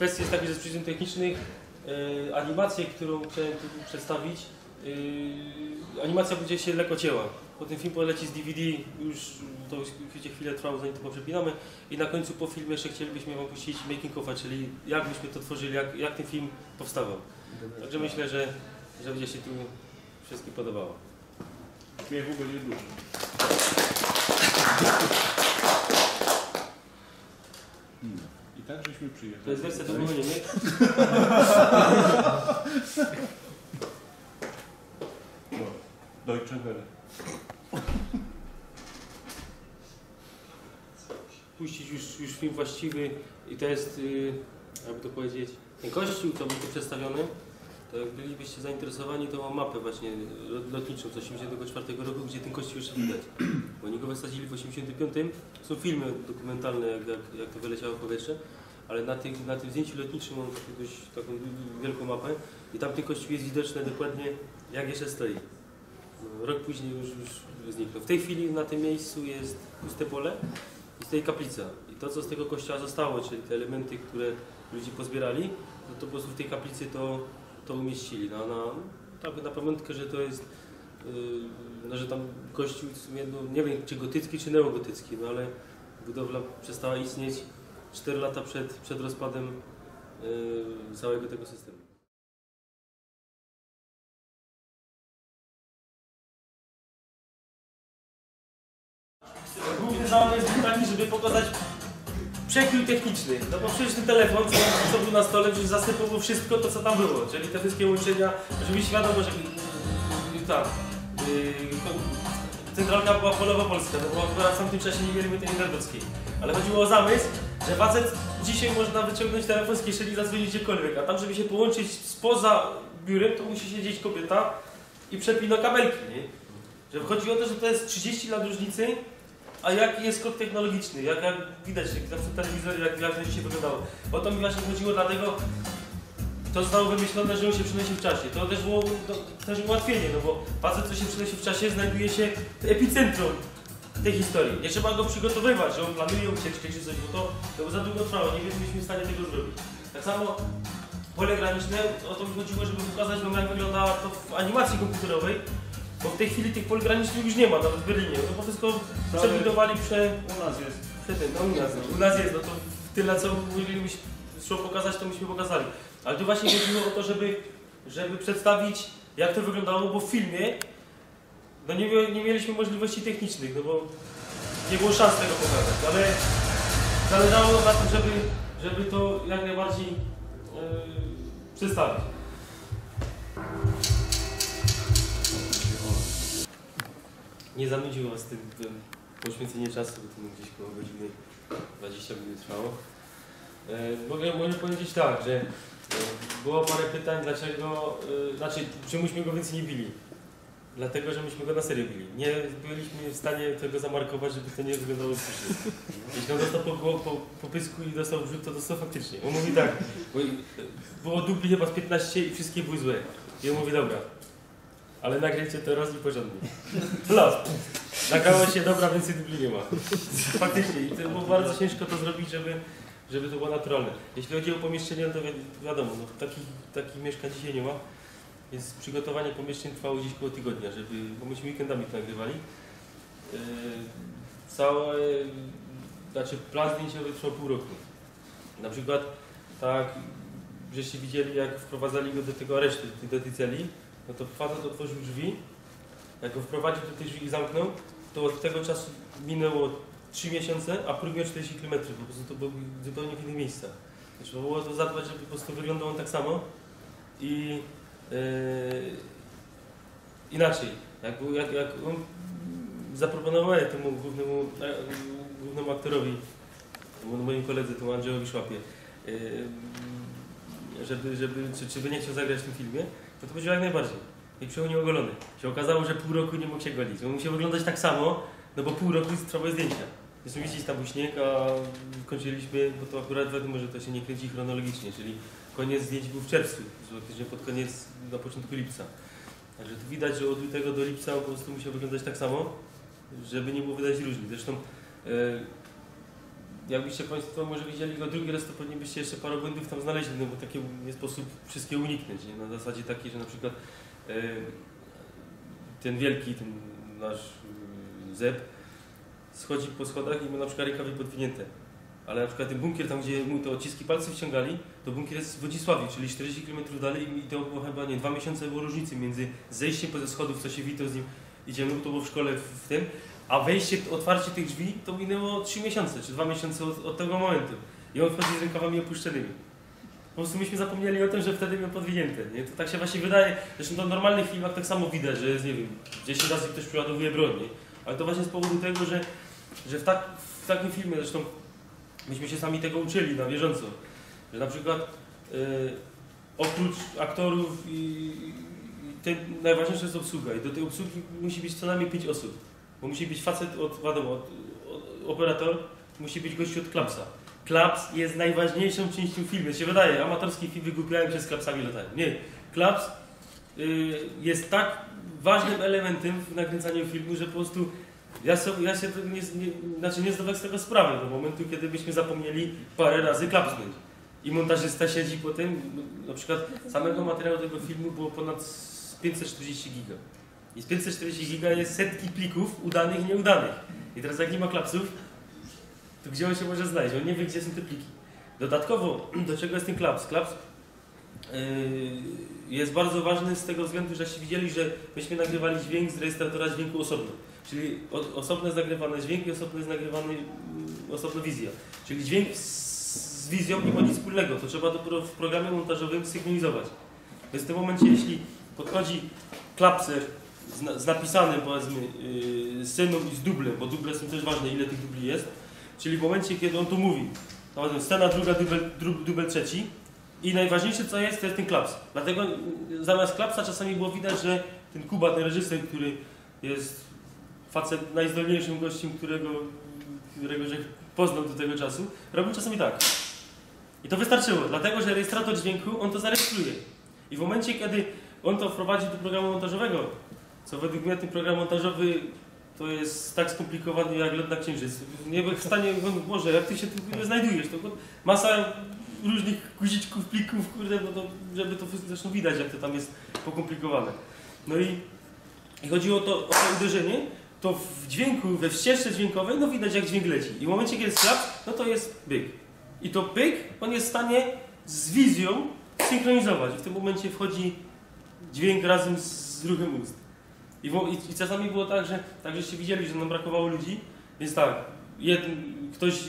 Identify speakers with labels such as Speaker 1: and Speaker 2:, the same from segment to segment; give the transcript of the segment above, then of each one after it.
Speaker 1: kwestia jest taka, że z przyczyn technicznych animację, którą chciałem tu przedstawić, animacja będzie się lekko cięła. Potem film poleci z DVD, już to będzie chwilę trwało, zanim to poprzepinamy. I na końcu po filmie jeszcze chcielibyśmy wam puścić making of'a, czyli jak myśmy to tworzyli, jak ten film powstawał. Także myślę, że będzie się tu wszystkim podobało.
Speaker 2: Śmiechu będzie dużo. I tak żeśmy przyjechali.
Speaker 1: To jest wersja do ogólnie, nie?
Speaker 2: Deutsche Welle.
Speaker 1: Puścić już film właściwy i to jest, jakby to powiedzieć, ten kościół, to był tu przedstawiony. To jak bylibyście zainteresowani, to mam mapę właśnie lotniczą z 1984 roku, gdzie ten kościół jeszcze widać. Bo oni go wysadzili w 1985. Są filmy dokumentalne, jak to wyleciało w powietrze, ale na tym zdjęciu lotniczym mam taką wielką mapę i tam ten kościół jest widoczny dokładnie, jak jeszcze stoi. No, rok później już zniknął. W tej chwili na tym miejscu jest puste pole i stoi kaplica. I to, co z tego kościoła zostało, czyli te elementy, które ludzie pozbierali, no to po prostu w tej kaplicy to umieścili. Na pamiątkę, że to jest, no, że tam kościół, no, nie wiem czy gotycki, czy neogotycki, no ale budowla przestała istnieć 4 lata przed rozpadem całego tego systemu. Główny zamysł jest taki, żeby pokazać przekrój techniczny. No bo przecież ten telefon, co był na stole, już zasypał wszystko to, co tam było. Czyli te wszystkie łączenia, żeby świadomo, że centralka była polowa polska, no bo akurat w tamtym czasie nie mieliśmy tej internetowskiej. Ale chodziło o zamysł, że facet dzisiaj można wyciągnąć telefon z kieszeni i zadzwonić gdziekolwiek, a tam, żeby się połączyć spoza biurem, to musi siedzieć kobieta i przepina kabelki, nie? Że chodzi o to, że to jest 30 lat różnicy, a jaki jest skok technologiczny, jak widać, jak w telewizorze, jak to dzisiaj wyglądało. O to mi właśnie chodziło, dlatego to zostało wymyślone, że on się przenosi w czasie. To też było też ułatwienie, no bo facet, co się przenosi w czasie, znajduje się w epicentrum tej historii. Nie trzeba go przygotowywać, że on planuje ucieczkę czy coś, bo to za długo trwało, nie byliśmy w stanie tego zrobić. Tak samo pole graniczne, o to mi chodziło, żeby pokazać wam, jak wyglądała to w animacji komputerowej. Bo w tej chwili tych pól granicznych już nie ma, nawet w Berlinie. No bo wszystko przebudowali
Speaker 2: U nas jest.
Speaker 1: U nas jest, no to tyle, co szło pokazać, to myśmy pokazali. Ale tu właśnie chodziło o to, żeby przedstawić, jak to wyglądało, bo w filmie no nie mieliśmy możliwości technicznych, no bo nie było szans tego pokazać, ale zależało na tym, żeby to jak najbardziej przedstawić. Nie zanudziło was tym poświęcenie czasu, bo to gdzieś koło godziny 20 minut trwało. Mogę powiedzieć tak, że było parę pytań, dlaczego, czemuśmy go więcej nie bili. Dlatego, że myśmy go na serio bili. Nie byliśmy w stanie tego zamarkować, żeby to nie wyglądało śmiesznie. Jeśli on dostał po pysku i dostał wrzut, to dostał faktycznie. On mówi tak, bo było dupli chyba z 15 i wszystkie były złe. I on mówi, dobra, ale nagrajcie to raz i porządnie. Los. Nagrało się, dobra, więcej dubli nie ma. Faktycznie. I to było bardzo ciężko to zrobić, żeby to było naturalne. Jeśli chodzi o pomieszczenie, to wiadomo, no, takich mieszkań dzisiaj nie ma. Więc przygotowanie pomieszczeń trwało gdzieś koło tygodnia, bo myśmy weekendami to nagrywali. Plan zdjęciowy trwał pół roku. Na przykład, tak, żeście widzieli, jak wprowadzali go do tego aresztu, do tej celi, no to facet otworzył drzwi, jak go wprowadził do tych drzwi i zamknął, to od tego czasu minęło 3 miesiące, a próg miał 40 km, po prostu to było zupełnie w innych miejscach. Trzeba było to zadbać, żeby po prostu wyglądał on tak samo i inaczej. Jak on zaproponował temu głównemu aktorowi, moim koledze, temu Andrzejowi Szłapie, czy by nie chciał zagrać w tym filmie, to powiedział jak najbardziej. I przyjął nieogolony. Się okazało, że pół roku nie mógł się golić. On musiał wyglądać tak samo, no bo pół roku trwały zdjęcia. Zresztą widzieć tam był śnieg, a kończyliśmy, bo to akurat wiadomo, że to się nie kręci chronologicznie, czyli koniec zdjęć był w czerwcu, praktycznie pod koniec, na początku lipca. Także tu widać, że od lutego do lipca po prostu musiał wyglądać tak samo, żeby nie było widać różnic. Zresztą jakbyście Państwo może widzieli go drugi raz, to pewnie byście jeszcze parę błędów tam znaleźli, no bo takie nie sposób wszystkie uniknąć, nie? Na zasadzie takiej, że na przykład ten wielki, ten nasz Zeb schodzi po schodach i ma na przykład rękawy podwinięte. Ale na przykład ten bunkier, tam gdzie mu te odciski palców wciągali, to bunkier jest w Wodzisławiu, czyli 40 km dalej i to było chyba, nie, 2 miesiące było różnicy między zejściem ze schodów, co się wito z nim idziemy, bo to było w szkole w tym, a wejście, otwarcie tych drzwi to minęło 3 miesiące, czy 2 miesiące od tego momentu. I on wchodzi z rękawami opuszczonymi. Po prostu myśmy zapomnieli o tym, że wtedy miał podwinięte. Nie? To tak się właśnie wydaje, zresztą to w normalnych filmach tak samo widać, że jest, nie wiem, 10 razy ktoś przeładowuje broń, nie? Ale to właśnie z powodu tego, że w takim filmie, zresztą myśmy się sami tego uczyli na bieżąco, że na przykład oprócz aktorów najważniejsza jest obsługa i do tej obsługi musi być co najmniej 5 osób, bo musi być facet operator, musi być gościu od klapsa. Klaps jest najważniejszą częścią filmu. Się wydaje, amatorski film wygłupiałem się z klapsami latają. Nie, klaps jest tak ważnym elementem w nakręcaniu filmu, że po prostu ja się nie zdawałem z tego sprawy do momentu, kiedy byśmy zapomnieli parę razy klapsnąć. I montażysta siedzi po tym, na przykład samego materiału tego filmu było ponad 540 giga. I z 540 giga jest setki plików udanych i nieudanych. I teraz jak nie ma klapsów, to gdzie on się może znaleźć? On nie wie, gdzie są te pliki. Dodatkowo, do czego jest ten klaps? Klaps jest bardzo ważny z tego względu, że widzieli, że myśmy nagrywali dźwięk z rejestratora dźwięku osobno. Czyli osobno jest nagrywany dźwięk i osobno jest nagrywany osobno wizja. Czyli dźwięk z wizją nie ma nic wspólnego. To trzeba dopiero w programie montażowym synchronizować. Więc w tym momencie, jeśli podchodzi klapser z napisanym, powiedzmy, sceną i z dublem, bo duble są też ważne, ile tych dubli jest. Czyli w momencie, kiedy on tu mówi, no, scena druga, dubel trzeci i najważniejsze co jest, to jest ten klaps. Dlatego zamiast klapsa czasami było widać, że ten Kuba, ten reżyser, który jest facet najzdolniejszym gościem, którego że poznał do tego czasu, robił czasami tak. I to wystarczyło, dlatego że rejestrator dźwięku, on to zarejestruje. I w momencie, kiedy on to wprowadzi do programu montażowego, co według mnie ten program montażowy to jest tak skomplikowany jak lot na księżyc. Nie byłem w stanie, Boże, jak ty się tu znajdujesz, to masa różnych guziczków, plików, kurde, no to, żeby to zresztą widać, jak to tam jest pokomplikowane. No i chodziło o to uderzenie, to w dźwięku, we ścieżce dźwiękowej, no widać jak dźwięk leci. I w momencie, kiedy jest klaps, no to jest byk. I to byk, on jest w stanie z wizją synchronizować. I w tym momencie wchodzi dźwięk razem z ruchem ust. I czasami było tak, żeście widzieli, że nam brakowało ludzi, więc tak,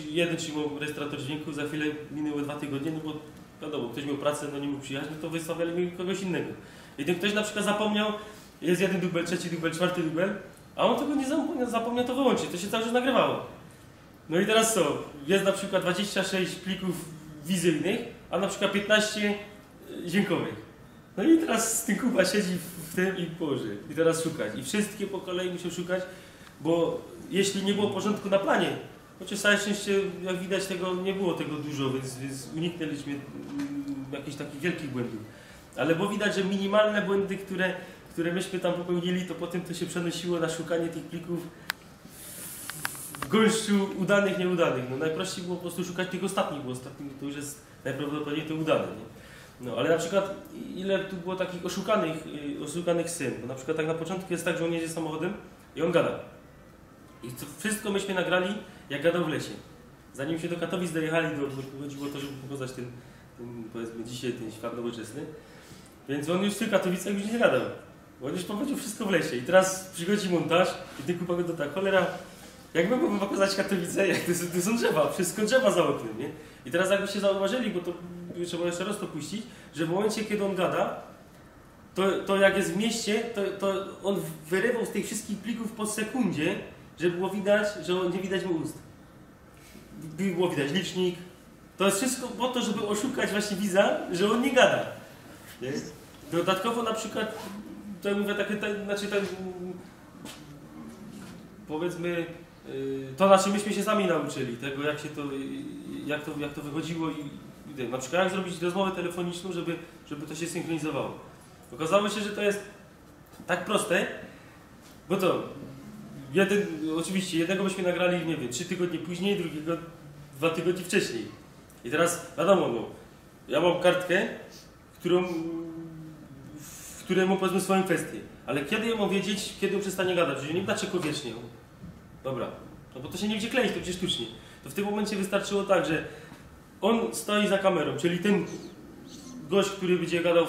Speaker 1: jeden trzymał rejestrator dźwięku, za chwilę minęły 2 tygodnie, no bo wiadomo, ktoś miał pracę, no nie mógł przyjechać, no to wystawiali mi kogoś innego. I ten ktoś na przykład zapomniał, jest jeden dubel, trzeci dubel, czwarty dubel, a on tego nie zapomniał to wyłączyć, to się cały czas nagrywało. No i teraz co, jest na przykład 26 plików wizyjnych, a na przykład 15 dźwiękowych. No i teraz ten Kuba siedzi w tym i Boże, i teraz szukać. I wszystkie po kolei muszą szukać, bo jeśli nie było porządku na planie, chociaż całe szczęście, jak widać, nie było tego dużo, więc uniknęliśmy jakichś takich wielkich błędów. Ale było widać, że minimalne błędy, które myśmy tam popełnili, to potem to się przenosiło na szukanie tych plików w gąszczu udanych, nieudanych. No najprościej było po prostu szukać tych ostatnich, bo ostatni to już jest najprawdopodobniej to udane. Nie? No, ale na przykład ile tu było takich oszukanych scen, bo na przykład tak na początku jest tak, że on jedzie samochodem i on gada. I to wszystko myśmy nagrali, jak gadał w lesie. Zanim się do Katowic dojechali, chodziło o to, żeby pokazać ten powiedzmy dzisiaj ten świat nowoczesny. Więc on już w tych Katowicach już nie gadał. Bo on już powiedział wszystko w lesie. I teraz przychodzi montaż i ty Kuba go tak, cholera, jak mógłbym pokazać Katowice, jak to są drzewa, wszystko drzewa za oknem, nie? I teraz jakbyście zauważyli, bo to trzeba jeszcze raz to puścić, że w momencie, kiedy on gada, to jak jest w mieście, to on wyrywał z tych wszystkich plików po sekundzie, żeby było widać, że nie widać mu ust. Było widać licznik. To jest wszystko po to, żeby oszukać właśnie widza, że on nie gada. Nie? Dodatkowo na przykład, to mówię powiedzmy, to na czym myśmy się sami nauczyli, tego jak to wychodziło i na przykład jak zrobić rozmowę telefoniczną, żeby to się synchronizowało. Okazało się, że to jest tak proste, bo to oczywiście jednego byśmy nagrali, nie wiem, 3 tygodnie później, drugiego 2 tygodnie wcześniej. I teraz wiadomo, no, ja mam kartkę, w której mam powiedzmy swoją kwestię. Ale kiedy ja mam wiedzieć, kiedy on przestanie gadać? Że nie da wiecznie. Dobra, no bo to się nie będzie kleić, to będzie sztucznie. To w tym momencie wystarczyło tak, że on stoi za kamerą, czyli ten gość, który będzie gadał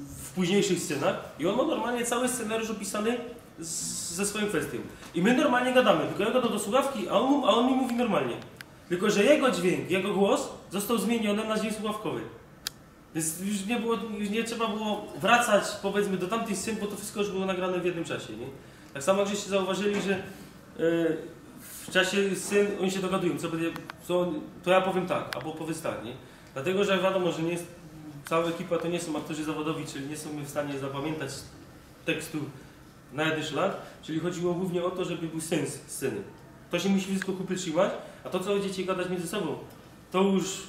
Speaker 1: w późniejszych scenach i on ma normalnie cały scenariusz opisany ze swoją kwestią. I my normalnie gadamy, tylko ja gadam do słuchawki, a on mi mówi normalnie. Tylko że jego dźwięk, jego głos został zmieniony na dźwięk słuchawkowy. Więc już nie trzeba było wracać, powiedzmy, do tamtych scen, bo to wszystko już było nagrane w jednym czasie, nie? Tak samo, żeście zauważyli, że w czasie scen oni się dogadują, to ja powiem tak, albo powiedz tak, nie? Dlatego, że wiadomo, że nie jest, cała ekipa to nie są aktorzy zawodowi, czyli nie są w stanie zapamiętać tekstu na jeden szlak, czyli chodziło głównie o to, żeby był sens sceny. To się musi wszystko kupy trzymać, a to, co będziecie gadać między sobą, to już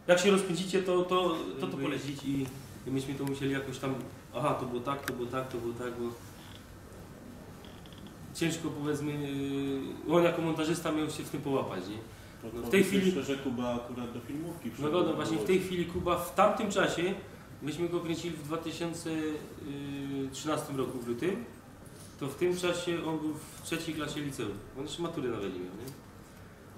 Speaker 1: jak się rozpędzicie, to polecić i myśmy to musieli jakoś tam, aha, to było tak, bo ciężko, powiedzmy, on jako montażysta miał się w tym połapać, nie?
Speaker 2: No
Speaker 1: w tej chwili,
Speaker 2: myślę, że Kuba akurat do filmówki
Speaker 1: no właśnie w tej chwili Kuba w tamtym czasie, myśmy go kręcili w 2013 roku w lutym, to w tym czasie on był w 3. klasie liceum. On jeszcze matury nawet nie miał, nie?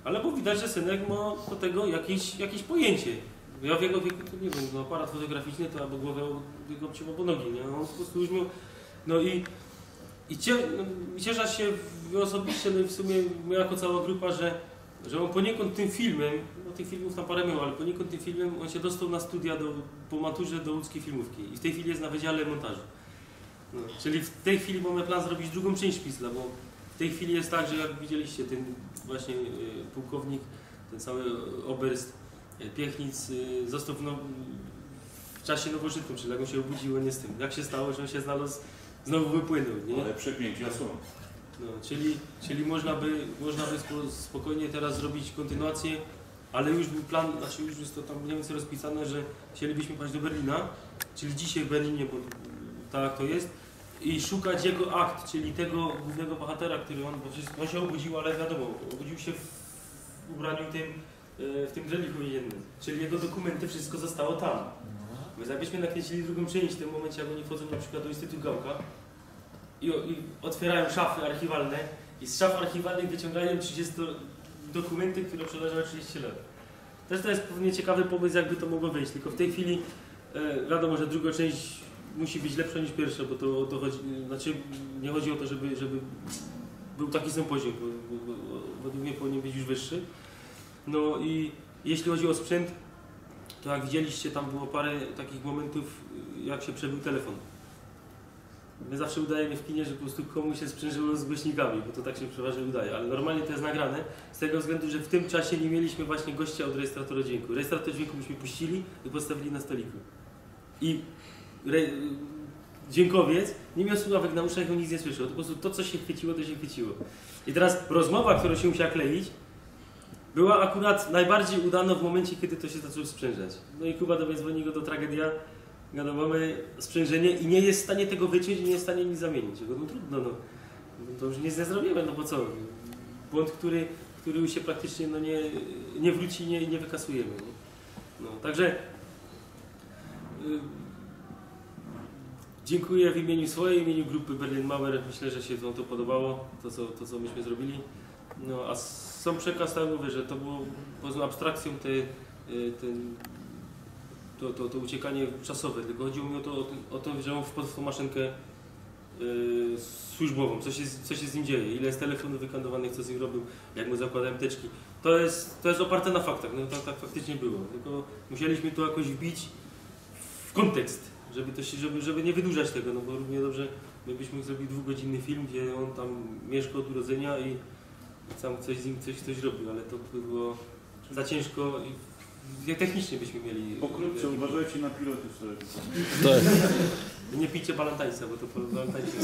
Speaker 1: Ale było widać, że synek ma do tego jakieś pojęcie. Ja w jego wieku to nie wiem, no aparat fotograficzny to albo głowę jego obciął, albo nogi, nie? On po prostu już miał, no i cieszę się osobiście, no i w sumie my jako cała grupa, że on poniekąd tym filmem, no tych filmów tam parę miał, ale poniekąd tym filmem on się dostał na studia po maturze do łódzkiej filmówki i w tej chwili jest na wydziale montażu. No, czyli w tej chwili mamy plan zrobić drugą część Szpicla, bo w tej chwili jest tak, że jak widzieliście, ten właśnie pułkownik, ten cały oberst Piechnic został w czasie nowożytnym, czyli jak on się obudził, nie z tym. Jak się stało, że on się znalazł, znowu wypłynął, nie?
Speaker 2: Ale przepięcia są.
Speaker 1: No, czyli można by spokojnie teraz zrobić kontynuację, ale już był plan, znaczy już jest to tam mniej więcej rozpisane, że chcielibyśmy pojechać do Berlina, czyli dzisiaj w Berlinie, bo tak to jest, i szukać jego akt, czyli tego głównego bohatera, który on się obudził, ale wiadomo, obudził się w ubraniu w tym grelichu jednym, czyli jego dokumenty, wszystko zostało tam. Więc jakbyśmy nakręcili drugą część w tym momencie, jak oni wchodzą na przykład do Instytutu Gałka i otwierają szafy archiwalne i z szaf archiwalnych wyciągają 30 dokumenty, które przeleżały 30 lat. Też to jest pewnie ciekawy pomysł, jakby to mogło wyjść, tylko w tej chwili wiadomo, że druga część musi być lepsza niż pierwsza, bo to chodzi, znaczy nie chodzi o to, żeby był taki sam poziom, bo według mnie powinien być już wyższy. No i jeśli chodzi o sprzęt, to jak widzieliście, tam było parę takich momentów, jak się przebił telefon. My zawsze udajemy w kinie, że po prostu komuś się sprzężyło z głośnikami, bo to tak się przeważnie udaje, ale normalnie to jest nagrane z tego względu, że w tym czasie nie mieliśmy właśnie gościa od rejestratora dźwięku. Rejestrator dźwięku myśmy puścili i postawili na stoliku. I dźwiękowiec nie miał słuchawek na uszach i on nic nie słyszał. Po prostu to, co się chwyciło, to się chwyciło. I teraz rozmowa, która się musiała kleić, była akurat najbardziej udana w momencie, kiedy to się zaczęło sprzężać. No i Kuba do mnie dzwoni, go do tragedia, no mamy sprzężenie i nie jest w stanie tego wyciąć, nie jest w stanie nic zamienić. No trudno, no to już nic nie zrobimy, no bo co? Błąd, który już się praktycznie nie wróci, nie wykasujemy. Nie? No, także dziękuję w imieniu swojej, w imieniu grupy Berlin Mauer. Myślę, że się Wam to podobało, to co myśmy zrobili. No, a sam przekaz, tak mówię, że to było poza abstrakcją to uciekanie czasowe, tylko chodziło mi o to, że on wpadł w tą maszynkę służbową, co się z nim dzieje, ile jest telefonów wykandowanych, co z nim robił, jak mu zakładałem teczki. To jest oparte na faktach, no tak faktycznie było, tylko musieliśmy to jakoś wbić w kontekst, żeby nie wydłużać tego, no bo równie dobrze my byśmy zrobili 2-godzinny film, gdzie on tam mieszka od urodzenia i sam coś z nim coś robił, ale to by było za ciężko i technicznie byśmy mieli.
Speaker 2: Pokrótce uważajcie na piloty sobie.
Speaker 3: Tak.
Speaker 1: Nie pijcie balantańca, bo to po balantańcu.